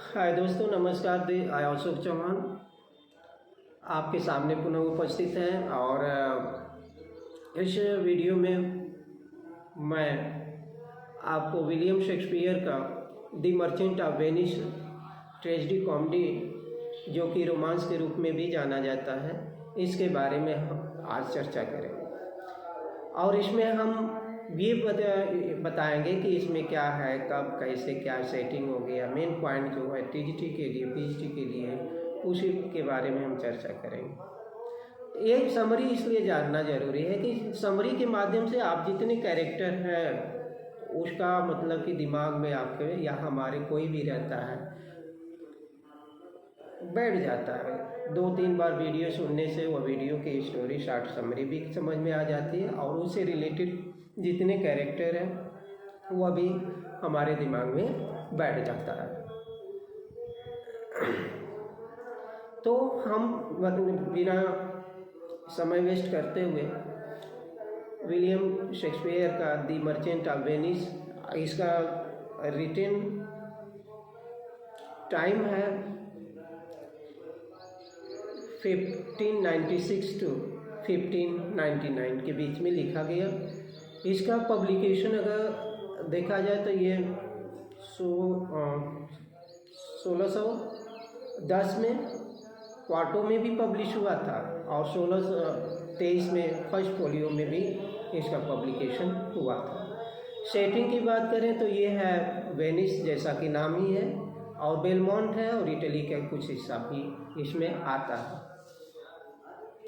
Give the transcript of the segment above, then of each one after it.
हाय दोस्तों, नमस्कार। अशोक चौहान आपके सामने पुनः उपस्थित हैं और इस वीडियो में मैं आपको विलियम शेक्सपियर का the merchant of Venice tragedy comedy, जो कि रोमांस के रूप में भी जाना जाता है, इसके बारे में हम आज चर्चा करेंगे। और इसमें हम ये बताएंगे कि इसमें क्या है, कब कैसे क्या सेटिंग हो गया, मेन पॉइंट जो है टीजीटी के लिए, पीजीटी के लिए, उसी के बारे में हम चर्चा करेंगे। ये समरी इसलिए जानना जरूरी है कि समरी के माध्यम से आप जितने कैरेक्टर हैं उसका मतलब कि दिमाग में आपके या हमारे कोई भी रहता है बैठ जाता है। 2-3 बार वीडियो सुनने से वो वीडियो की स्टोरी शॉर्ट समरी भी समझ में आ जाती है और उससे रिलेटेड जितने कैरेक्टर हैं वो भी हमारे दिमाग में बैठ जाता है। तो हम बिना समय वेस्ट करते हुए विलियम शेक्सपियर का द मर्चेंट ऑफ वेनिस, इसका रिटन टाइम है 1596 to 1599 के बीच में लिखा गया। इसका पब्लिकेशन अगर देखा जाए तो ये 1610 में क्वार्टो में भी पब्लिश हुआ था और 1623 में फर्स्ट फोलियो में भी इसका पब्लिकेशन हुआ था। सेटिंग की बात करें तो ये है वेनिस, जैसा कि नाम ही है, और बेलमोंट है और इटली का कुछ हिस्सा भी इसमें आता है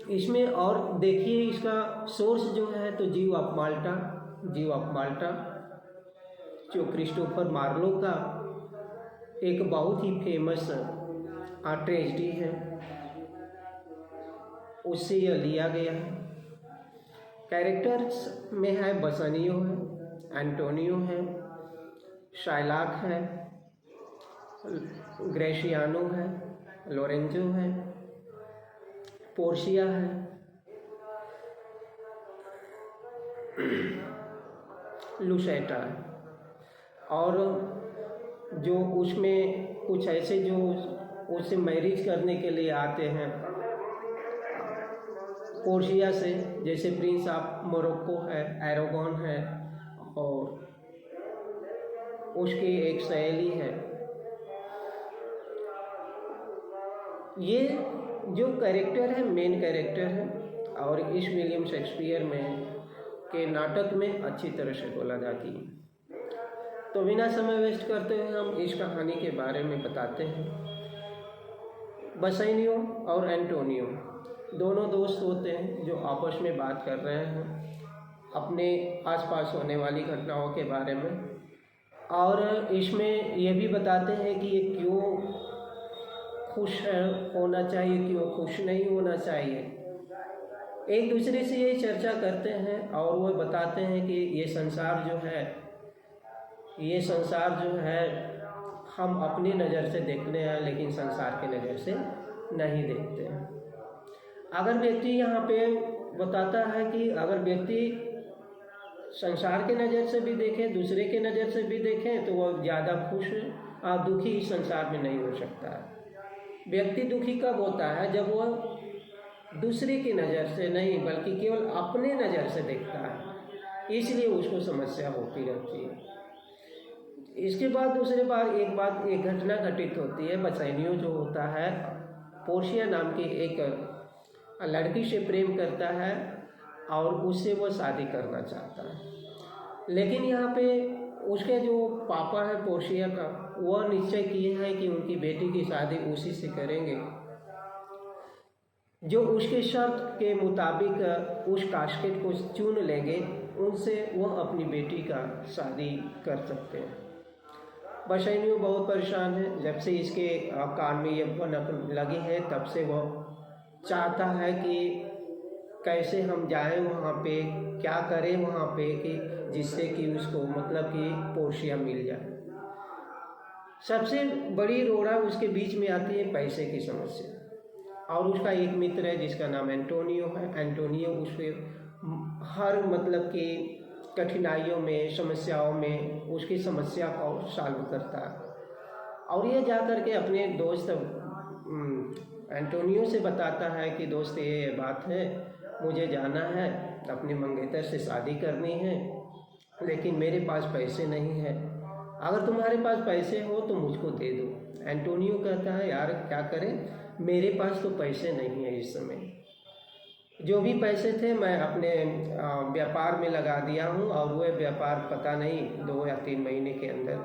इसमें। और देखिए इसका सोर्स जो है तो जीव ऑफ माल्टा जो क्रिस्टोफर मार्लो का एक बहुत ही फेमस ट्रेजेडी है, उससे यह लिया गया है। कैरेक्टर्स में है बसानियो है, एंटोनियो है, शाइलाक है, ग्रेशियानो है, लोरेंजो है, पोर्शिया है, लुसेटा है। और जो उसमें कुछ ऐसे जो उससे मैरिज करने के लिए आते हैं पोर्शिया से, जैसे प्रिंस ऑफ मोरक्को है, एरागोन है, और उसकी एक सहेली है। ये जो कैरेक्टर है मेन कैरेक्टर है और इस विलियम शेक्सपियर में के नाटक में अच्छी तरह से बोला जाती है। तो बिना समय वेस्ट करते हुए हम इस कहानी के बारे में बताते हैं। बसानियो और एंटोनियो दोनों दोस्त होते हैं जो आपस में बात कर रहे हैं अपने आसपास होने वाली घटनाओं के बारे में, और इसमें यह भी बताते हैं कि ये क्यों खुश होना चाहिए, क्यों खुश नहीं होना चाहिए। एक दूसरे से ये चर्चा करते हैं और वो बताते हैं कि ये संसार जो है हम अपनी नज़र से देखते हैं लेकिन संसार की नज़र से नहीं देखते हैं। अगर व्यक्ति यहाँ पे बताता है कि अगर व्यक्ति संसार के नज़र से भी देखे, दूसरे के नज़र से भी देखें, तो वह ज़्यादा खुश और दुखी इस संसार में नहीं हो सकता है। व्यक्ति दुखी कब होता है? जब वह दूसरे की नज़र से नहीं बल्कि केवल अपने नज़र से देखता है, इसलिए उसको समस्या होती रहती है। इसके बाद दूसरे बार एक घटना घटित होती है। बसानियो जो होता है पोर्शिया नाम की एक लड़की से प्रेम करता है और उससे वो शादी करना चाहता है, लेकिन यहाँ पे उसके जो पापा है पोर्शिया का, वह निश्चय किए हैं कि उनकी बेटी की शादी उसी से करेंगे जो उसके शर्त के मुताबिक उस कास्केट को चुन लेंगे, उनसे वह अपनी बेटी का शादी कर सकते हैं। बसानियो बहुत परेशान है। जब से इसके कान में ये भनक लगी है तब से वह चाहता है कि कैसे हम जाएं वहाँ पे, क्या करें वहाँ पे कि जिससे कि उसको मतलब कि पोर्शिया मिल जाए। सबसे बड़ी रोड़ा उसके बीच में आती है पैसे की समस्या, और उसका एक मित्र है जिसका नाम एंटोनियो है। एंटोनियो उसके हर मतलब कि कठिनाइयों में, समस्याओं में उसकी समस्या को सॉल्व करता है और ये जा कर के अपने दोस्त एंटोनियो से बताता है कि दोस्त ये बात है, मुझे जाना है, अपने मंगेतर से शादी करनी है, लेकिन मेरे पास पैसे नहीं है, अगर तुम्हारे पास पैसे हो तो मुझको दे दो। एंटोनियो कहता है यार क्या करें, मेरे पास तो पैसे नहीं है इस समय, जो भी पैसे थे मैं अपने व्यापार में लगा दिया हूँ, और वह व्यापार पता नहीं 2 या 3 महीने के अंदर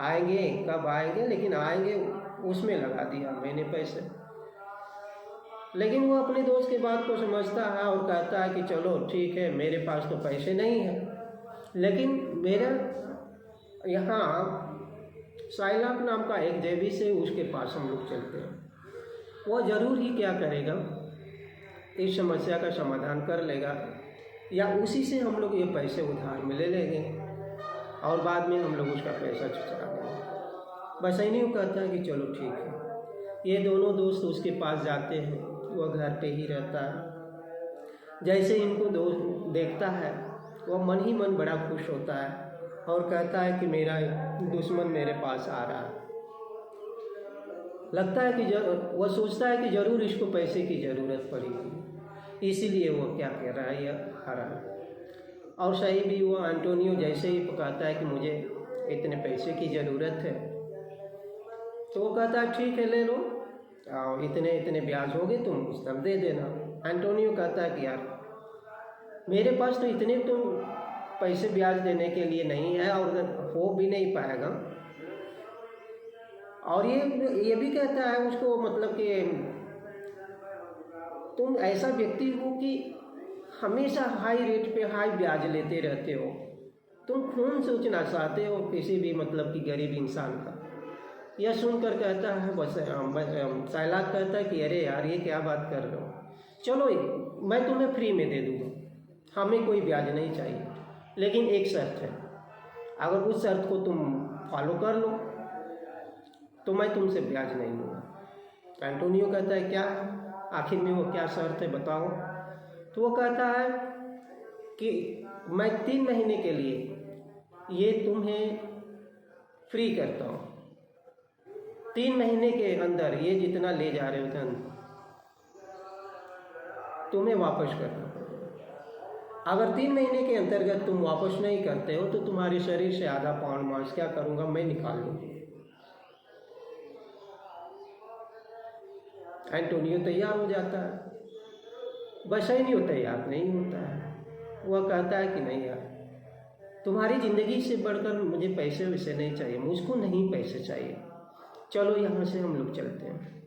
आएंगे, कब आएंगे, लेकिन आएंगे, उसमें लगा दिया मैंने पैसे। लेकिन वो अपने दोस्त की बात को समझता है और कहता है कि चलो ठीक है, मेरे पास तो पैसे नहीं हैं, लेकिन मेरा यहाँ साइलाक नाम का एक देवी से, उसके पास हम लोग चलते हैं, वो ज़रूर ही क्या करेगा, इस समस्या का समाधान कर लेगा, या उसी से हम लोग ये पैसे उधार में ले लेंगे और बाद में हम लोग उसका पैसा चुका देंगे। बस नहीं, वो कहता है कि चलो ठीक है। ये दोनों दोस्त उसके पास जाते हैं, वह घर पे ही रहता है। जैसे इनको दोस्त देखता है वह मन ही मन बड़ा खुश होता है और कहता है कि मेरा दुश्मन मेरे पास आ रहा है। लगता है कि वह सोचता है कि ज़रूर इसको पैसे की ज़रूरत पड़ेगी, इसीलिए वो क्या कह रहा है, यह आ रहा है। और सही भी वो एंटोनियो जैसे ही कहता है कि मुझे इतने पैसे की ज़रूरत है, तो वो कहता है ठीक है ले लो, और इतने इतने ब्याज होगे तुम उस तरह दे देना। एंटोनियो कहता है कि यार मेरे पास तो इतने तो पैसे ब्याज देने के लिए नहीं है और हो भी नहीं पाएगा। और ये भी कहता है उसको, मतलब कि तुम ऐसा व्यक्ति हो कि हमेशा हाई रेट पे हाई ब्याज लेते रहते हो, तुम खून सोचना चाहते हो किसी भी मतलब कि गरीब इंसान का। यह सुनकर कहता है बस साइलाक कहता है कि अरे यार ये क्या बात कर रहे हो, चलो मैं तुम्हें फ्री में दे दूँगा, हमें कोई ब्याज नहीं चाहिए, लेकिन एक शर्त है, अगर उस शर्त को तुम फॉलो कर लो तो मैं तुमसे ब्याज नहीं लूँगा। एंटोनियो कहता है क्या है, आखिर में वो क्या शर्त है बताओ। तो वो कहता है कि मैं 3 महीने के लिए ये तुम्हें फ्री करता हूँ, 3 महीने के अंदर ये जितना ले जा रहे हो धन तुम्हें वापस करना पड़ेगा। अगर 3 महीने के अंतर्गत तुम वापस नहीं करते हो तो तुम्हारे शरीर से आधा पाउंड मांस क्या करूँगा, मैं निकाल लूँगा। एंटोनियो तैयार हो जाता है, बस ही नहीं हो, तैयार नहीं होता है। वह कहता है कि नहीं यार, तुम्हारी ज़िंदगी से बढ़कर मुझे पैसे वैसे नहीं चाहिए, मुझको नहीं पैसे चाहिए, चलो यहाँ से हम लोग चलते हैं।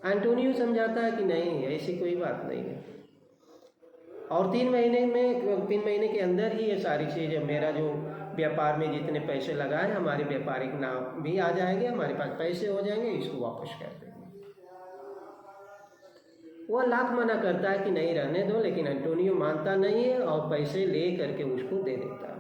एंटोनियो समझाता है कि नहीं ऐसी कोई बात नहीं है, और 3 महीने के अंदर ही ये सारी चीज़ें, मेरा जो व्यापार में जितने पैसे लगाए हमारे व्यापारिक नाम भी आ जाएंगे, हमारे पास पैसे हो जाएंगे, इसको वापस कर देंगे। वह लाख मना करता है कि नहीं रहने दो, लेकिन एंटोनियो मानता नहीं है और पैसे ले करके उसको दे देता है।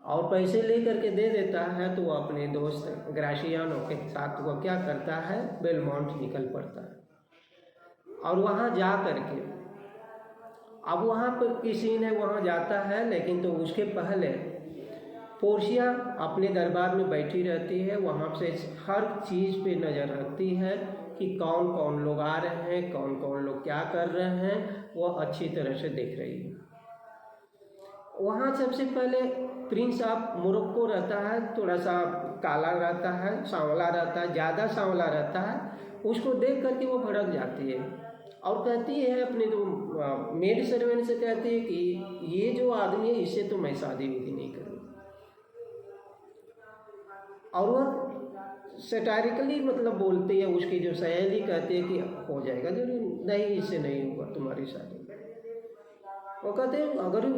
और पैसे ले करके दे देता है तो वो अपने दोस्त ग्राशियानो के साथ वो क्या करता है, बेलमोंट निकल पड़ता है। और वहाँ जा करके अब वहाँ पर किसी ने वहाँ जाता है, लेकिन तो उसके पहले पोर्शिया अपने दरबार में बैठी रहती है, वहाँ से हर चीज़ पे नज़र रखती है कि कौन कौन लोग आ रहे हैं, कौन कौन लोग क्या कर रहे हैं, वो अच्छी तरह से देख रही है। वहाँ सबसे पहले प्रिंस ऑफ मोरक्को रहता है, थोड़ा सा काला रहता है, सांवला रहता है, ज़्यादा सांवला रहता है। उसको देख करके वो भड़क जाती है और कहती है अपने जो मेड सर्वेंट से कहती है कि ये जो आदमी है इससे तो मैं शादी विधि नहीं करूँगी। और वह सेटारिकली मतलब बोलती है, उसकी जो सहेली कहती है कि हो जाएगा जरूर, नहीं इससे नहीं होगा तुम्हारी शादी। वो कहते हैं अगर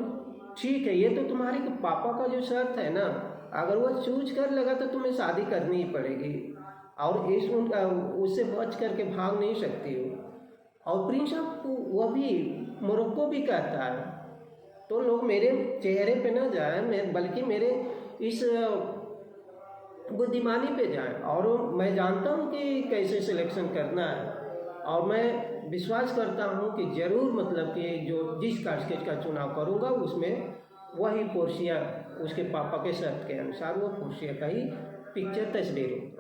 ठीक है, ये तो तुम्हारे पापा का जो शर्त है ना, अगर वो चूज कर लेगा तो तुम्हें शादी करनी ही पड़ेगी और उससे बच करके भाग नहीं सकती हो। और प्रिंस ऑफ वह भी मोरक्को भी कहता है, तो लोग मेरे चेहरे पे ना जाए, बल्कि मेरे इस बुद्धिमानी पे जाए, और मैं जानता हूँ कि कैसे सिलेक्शन करना है, और मैं विश्वास करता हूँ कि ज़रूर मतलब कि जो जिस कास्केट का चुनाव करूँगा उसमें वही पोर्शिया, उसके पापा के शर्त के अनुसार वो पोर्शिया का ही पिक्चर तस्वीरें।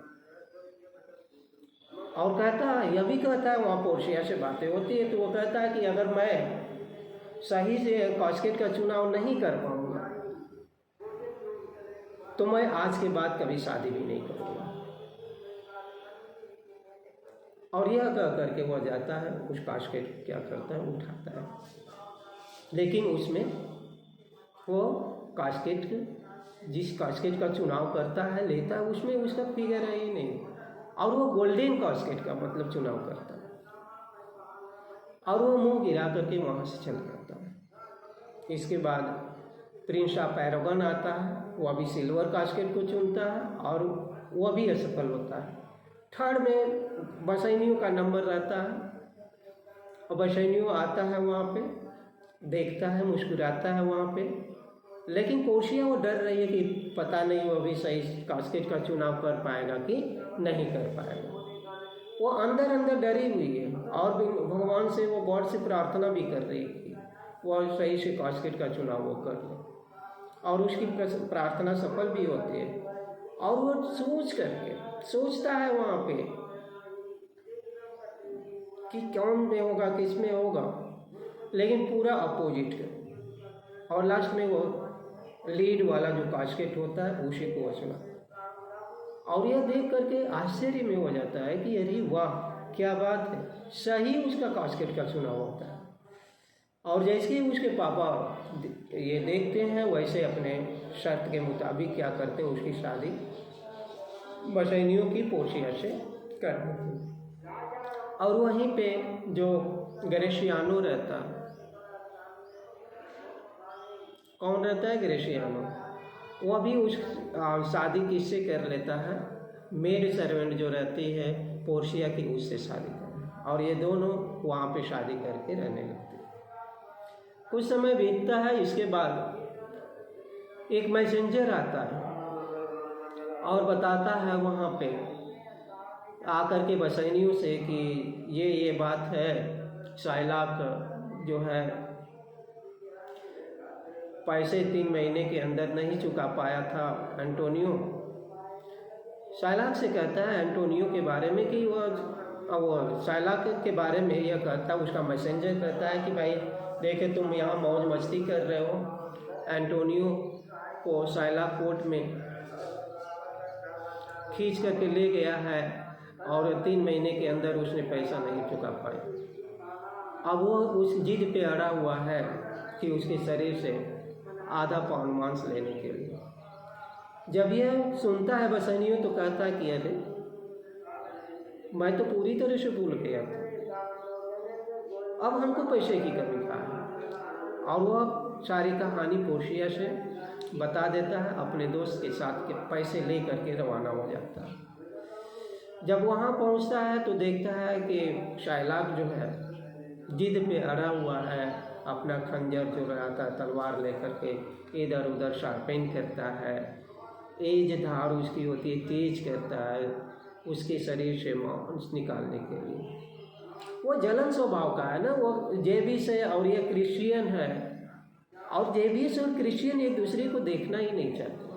और कहता है, यह भी कहता है, वहाँ पोर्शिया से बातें होती है तो वो कहता है कि अगर मैं सही से कास्केट का चुनाव नहीं कर पाऊंगा तो मैं आज के बाद कभी शादी भी नहीं करूँगा। और यह कह करके वह जाता है, उस कास्केट क्या करता है, उठाता है, लेकिन उसमें वो कास्केट, जिस कास्केट का चुनाव करता है, लेता है, उसमें उसका फिगर है ही नहीं, और वो गोल्डन कास्केट का मतलब चुनाव करता है, और वो मुंह गिरा करके वहाँ से चल जाता है। इसके बाद प्रिंस ऑफ एरागन आता है, वह भी सिल्वर कास्केट को चुनता है और वह भी असफल होता है। थर्ड में बसैनियों का नंबर रहता है और बसैनियों आता है वहाँ पे, देखता है, मुस्कुराता है वहाँ पे, लेकिन पोर्शिया वो डर रही है कि पता नहीं वो अभी सही कास्केट का चुनाव कर पाएगा कि नहीं कर पाएगा। वो अंदर अंदर डरी हुई है और भगवान से, वो गॉड से प्रार्थना भी कर रही है कि वो सही से कास्केट का चुनाव वो कर ले, और उसकी प्रार्थना सफल भी होती है। और वो सोचता है वहाँ पे कि कौन में होगा, किस में होगा, लेकिन पूरा अपोजिट है। और लास्ट में वो लीड वाला जो कास्केट होता है उसी को चुना, और यह देख करके आश्चर्य में हो जाता है कि अरे वाह क्या बात है, सही उसका कास्केट का चुनाव होता है। और जैसे ही उसके पापा ये देखते हैं, वैसे अपने शर्त के मुताबिक क्या करते हैं, उसकी शादी बसैनियों की पोर्शिया से कर देते हैं। और वहीं पे जो ग्रेशियानो रहता, कौन रहता है, ग्रेशियानो, वह भी उस शादी किससे कर लेता है, मेड सर्वेंट जो रहती है पोर्शिया की, उससे शादी कर, और ये दोनों वहाँ पे शादी करके रहने लगते हैं। कुछ समय बीतता है, इसके बाद एक मैसेंजर आता है और बताता है वहाँ पे आकर के बसैनियों से कि ये बात है, शाइलाक जो है पैसे 3 महीने के अंदर नहीं चुका पाया था एंटोनियो। शाइलाक से कहता है एंटोनियो के बारे में कि वो शाइलाक के बारे में यह कहता है, उसका मैसेंजर कहता है कि भाई देखे तुम यहाँ मौज मस्ती कर रहे हो, एंटोनियो को शाइलाक कोर्ट में खींच करके ले गया है और 3 महीने के अंदर उसने पैसा नहीं चुका पाया। अब वो उस जिद पे अड़ा हुआ है कि उसके शरीर से आधा पाउंड मांस लेने के लिए। जब यह सुनता है बसैनियों तो कहता है कि अरे मैं तो पूरी तरह से भूल गया था, अब हमको पैसे की कमी कहाँ है। और वह सारी कहानी पोर्शिया से बता देता है, अपने दोस्त के साथ के पैसे ले करके रवाना हो जाता है। जब वहाँ पहुँचता है तो देखता है कि शाइलाक जो है जिद पे अड़ा हुआ है, अपना खंजर जो रहता है तलवार लेकर के इधर उधर शार्पेन करता है, तेज धार उसकी होती है, तेज करता है उसके शरीर से मांस निकालने के लिए। वो जलन स्वभाव का है ना, वो जेबिस है और ये क्रिश्चियन है, और जेबिस और क्रिश्चियन एक दूसरे को देखना ही नहीं चाहते।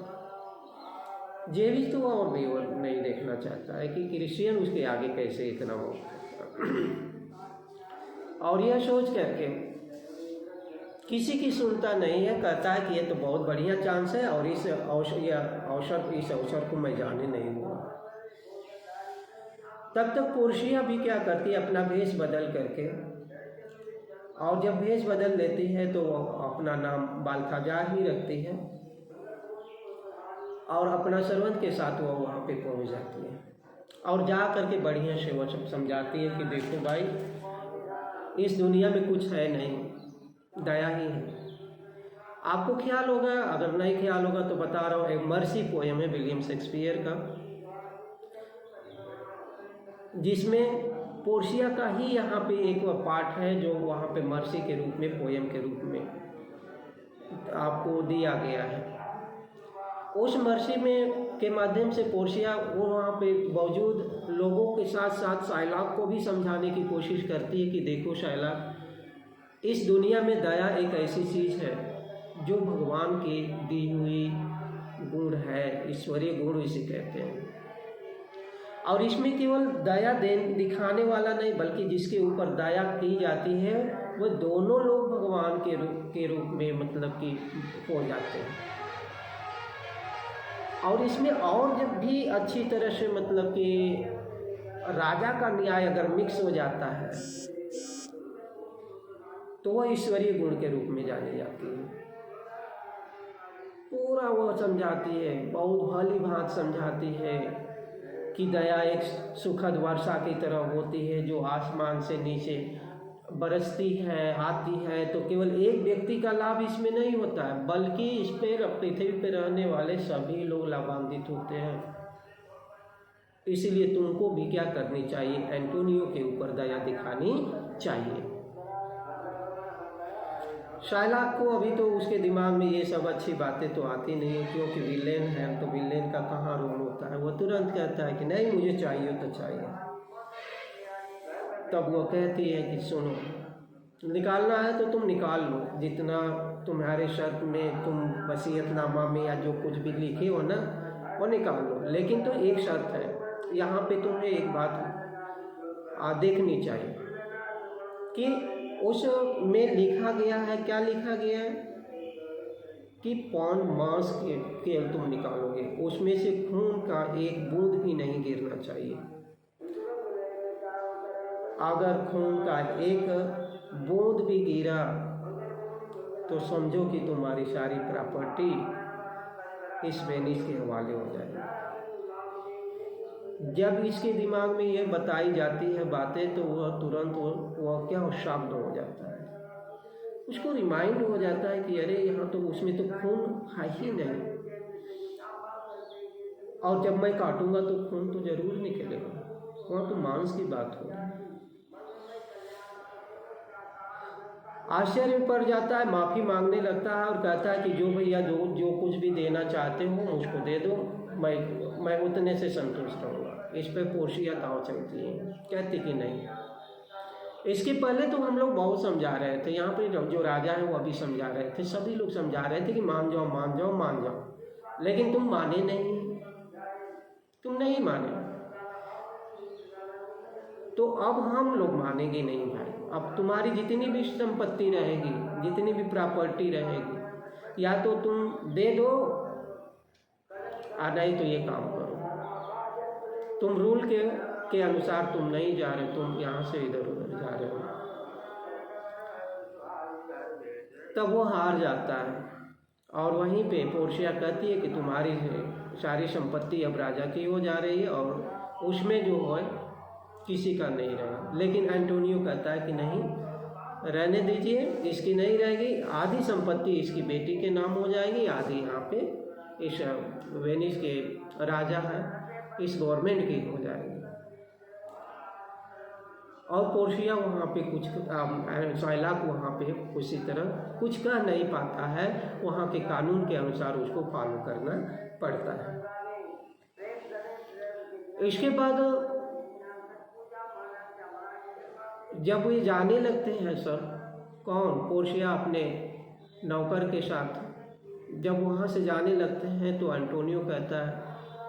जेबिस तो और भी वो नहीं देखना चाहता है कि क्रिश्चियन उसके आगे कैसे इतना हो। और यह सोच करके किसी की सुनता नहीं है, कहता है कि ये तो बहुत बढ़िया चांस है और इस अवसर को मैं जाने नहीं दूँगा। तब तक पोर्शिया भी क्या करती है, अपना भेष बदल करके, और जब भेष बदल लेती है तो वो अपना नाम बाल्थाजार ही रखती है और अपना सर्वंट के साथ वो वहाँ पे पहुँच जाती है और जा करके बढ़िया से वो सब समझाती है कि देखो भाई, इस दुनिया में कुछ है नहीं, दया ही है। आपको ख्याल होगा, अगर नहीं ख्याल होगा तो बता रहा हूँ, एक मर्सी पोएम है विलियम शेक्सपियर का, जिसमें पोर्शिया का ही यहाँ पे एक पार्ट है जो वहाँ पे मर्सी के रूप में, पोएम के रूप में आपको दिया गया है। उस मर्सी में के माध्यम से पोर्शिया वो वहाँ पे मौजूद लोगों के साथ साथ शाइलाक को भी समझाने की कोशिश करती है कि देखो शाइलाक, इस दुनिया में दया एक ऐसी चीज़ है जो भगवान की दी हुई गुण है, ईश्वरीय गुण इसे कहते हैं। और इसमें केवल दया दिखाने वाला नहीं, बल्कि जिसके ऊपर दया की जाती है वो दोनों लोग भगवान के रूप में मतलब कि हो जाते हैं। और इसमें और जब भी अच्छी तरह से मतलब कि राजा का न्याय अगर मिक्स हो जाता है तो वह ईश्वरीय गुण के रूप में जानी जाती है। पूरा वो समझाती है, बहुत भली भांति समझाती है कि दया एक सुखद वर्षा की तरह होती है जो आसमान से नीचे बरसती है, आती है। तो केवल एक व्यक्ति का लाभ इसमें नहीं होता है, बल्कि इस पर पृथ्वी पर रहने वाले सभी लोग लाभान्वित होते हैं। इसीलिए तुमको भी क्या करनी चाहिए, एंटोनियो के ऊपर दया दिखानी चाहिए। शाइलॉक को अभी तो उसके दिमाग में ये सब अच्छी बातें तो आती नहीं है, क्योंकि विलेन है तो विलेन का कहाँ रोल होता है। वो तुरंत कहता है कि नहीं मुझे चाहिए तो चाहिए। तब वो कहती है कि सुनो, निकालना है तो तुम निकाल लो, जितना तुम्हारे शर्त में तुम वसीयतनामा में या जो कुछ भी लिखे हो ना वो निकाल लो, लेकिन तो एक शर्त है, यहाँ पे तुम्हें एक बात देखनी चाहिए कि उस में लिखा गया है, क्या लिखा गया है कि पौंड मांस के तुम निकालोगे, उसमें से खून का एक बूंद भी नहीं गिरना चाहिए। अगर खून का एक बूंद भी गिरा तो समझो कि तुम्हारी सारी प्रॉपर्टी इस वेनिस के हवाले हो जाएगी। जब इसके दिमाग में ये बताई जाती है बातें तो वह तुरंत वह क्या शाब्द हो जाता है, उसको रिमाइंड हो जाता है कि अरे यहाँ तो उसमें तो खून है ही नहीं, और जब मैं काटूंगा तो खून तो जरूर निकलेगा, वहाँ तो मांस की बात हो रही है। आश्चर्य पड़ जाता है, माफ़ी मांगने लगता है और कहता है कि जो भैया जो कुछ भी देना चाहते हो मुझको दे दो, मैं उतने से संतुष्ट रहूँगा। इस पर पोर्शिया दाव चलती है, कहती कि नहीं। इसके पहले तो हम लोग बहुत समझा रहे थे, यहाँ पे जो राजा है वो अभी समझा रहे थे, सभी लोग समझा रहे थे कि मान जाओ मान जाओ मान जाओ, लेकिन तुम माने नहीं, तुम नहीं माने। तो अब हम लोग मानेंगे नहीं भाई, अब तुम्हारी जितनी भी संपत्ति रहेगी, जितनी भी प्रॉपर्टी रहेगी, या तो तुम दे दो नहीं तो ये काम करो। तुम रूल के अनुसार तुम नहीं जा रहे, तुम यहाँ से इधर उधर जा रहे हो। तब वो हार जाता है और वहीं पे पोर्शिया कहती है कि तुम्हारी सारी संपत्ति अब राजा की हो जा रही है और उसमें जो है किसी का नहीं रहा। लेकिन एंटोनियो कहता है कि नहीं, रहने दीजिए, इसकी नहीं रहेगी, आधी संपत्ति इसकी बेटी के नाम हो जाएगी, आधी यहाँ पे इस वेनिस के राजा है इस गवर्नमेंट की हो जाएगी। और पोर्शिया वहाँ पे कुछ शाइलॉक वहाँ पे उसी तरह कुछ कह नहीं पाता है, वहाँ के कानून के अनुसार उसको फॉलो करना पड़ता है। इसके बाद जब ये जाने लगते हैं सब, कौन, पोर्शिया अपने नौकर के साथ जब वहाँ से जाने लगते हैं तो एंटोनियो कहता है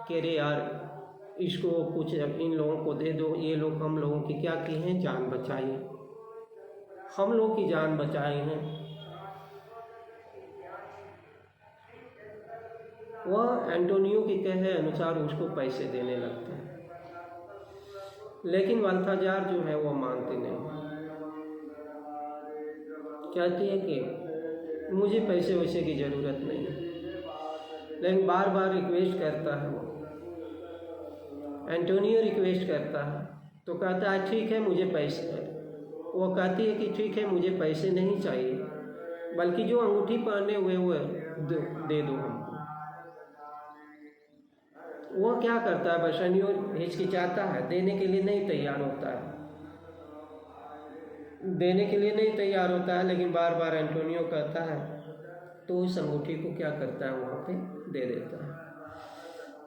कि अरे यार इसको कुछ इन लोगों को दे दो, ये लोग हम लोगों की क्या की हैं, जान बचाई है, हम लोग की जान बचाई हैं। वह एंटोनियो के कहे अनुसार उसको पैसे देने लगते हैं, लेकिन बाल्थाजार जो है वो मानते नहीं, कहती है कि मुझे पैसे वैसे की ज़रूरत नहीं है। लेकिन बार बार रिक्वेस्ट करता है वो, एंटोनियो रिक्वेस्ट करता है तो कहता है ठीक है मुझे पैसे, वो कहती है कि ठीक है मुझे पैसे नहीं चाहिए, बल्कि जो अंगूठी पहने हुए वो दे दो हमको। वो क्या करता है, बशनियो हिचकिचाता है, देने के लिए नहीं तैयार होता है, देने के लिए नहीं तैयार होता है, लेकिन बार बार एंटोनियो कहता है तो उस अंगूठी को क्या करता है वहाँ पे दे देता है।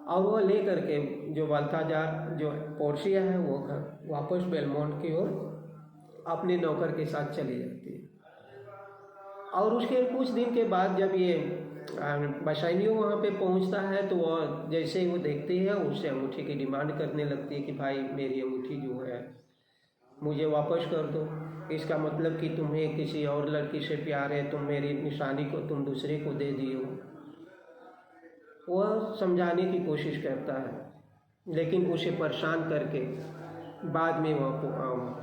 और वो ले करके जो बाल्थाजार जो पोर्शिया है वो घर वापस बेलमोंट की ओर अपने नौकर के साथ चली जाती है। और उसके कुछ दिन के बाद जब ये बशाइनियों वहाँ पे पहुँचता है तो वह जैसे ही वो देखती है उससे अंगूठी की डिमांड करने लगती है कि भाई मेरी अंगूठी जो है मुझे वापस कर दो। इसका मतलब कि तुम्हें किसी और लड़की से प्यार है, तुम मेरी निशानी को तुम दूसरे को दे दियो। वह समझाने की कोशिश करता है लेकिन उसे परेशान करके बाद में वह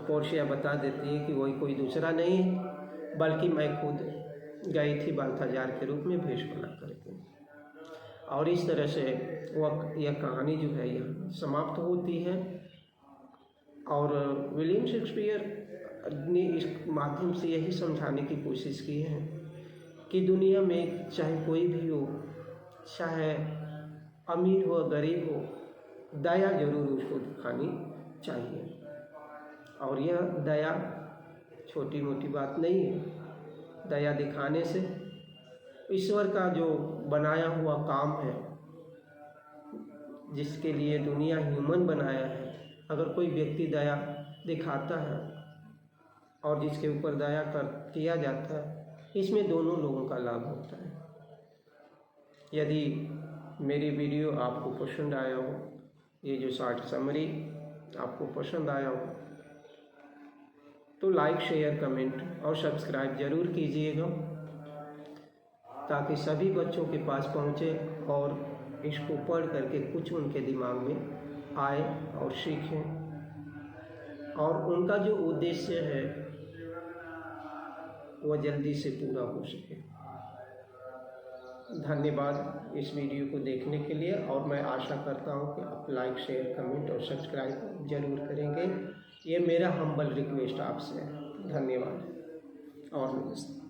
पोर्शिया बता देती है कि वही कोई दूसरा नहीं है बल्कि मैं खुद गई थी बाल्थाजार के रूप में भेष बना करके। और इस तरह से यह कहानी जो है यह समाप्त होती है। और विलियम शेक्सपियर ने इस माध्यम से यही समझाने की कोशिश की है कि दुनिया में चाहे कोई भी हो, चाहे अमीर हो गरीब हो, दया जरूर उसको दिखानी चाहिए। और यह दया छोटी मोटी बात नहीं है। दया दिखाने से ईश्वर का जो बनाया हुआ काम है, जिसके लिए दुनिया ह्यूमन बनाया है, अगर कोई व्यक्ति दया दिखाता है और जिसके ऊपर दया किया जाता है, इसमें दोनों लोगों का लाभ होता है। यदि मेरी वीडियो आपको पसंद आया हो, ये जो शॉर्ट समरी आपको पसंद आया हो, तो लाइक शेयर कमेंट और सब्सक्राइब ज़रूर कीजिएगा ताकि सभी बच्चों के पास पहुँचे और इसको पढ़ करके कुछ उनके दिमाग में आए और सीखें और उनका जो उद्देश्य है वह जल्दी से पूरा हो सके। धन्यवाद इस वीडियो को देखने के लिए और मैं आशा करता हूँ कि आप लाइक शेयर कमेंट और सब्सक्राइब ज़रूर करेंगे। ये मेरा हम्बल रिक्वेस्ट आपसे है। धन्यवाद और नमस्ते।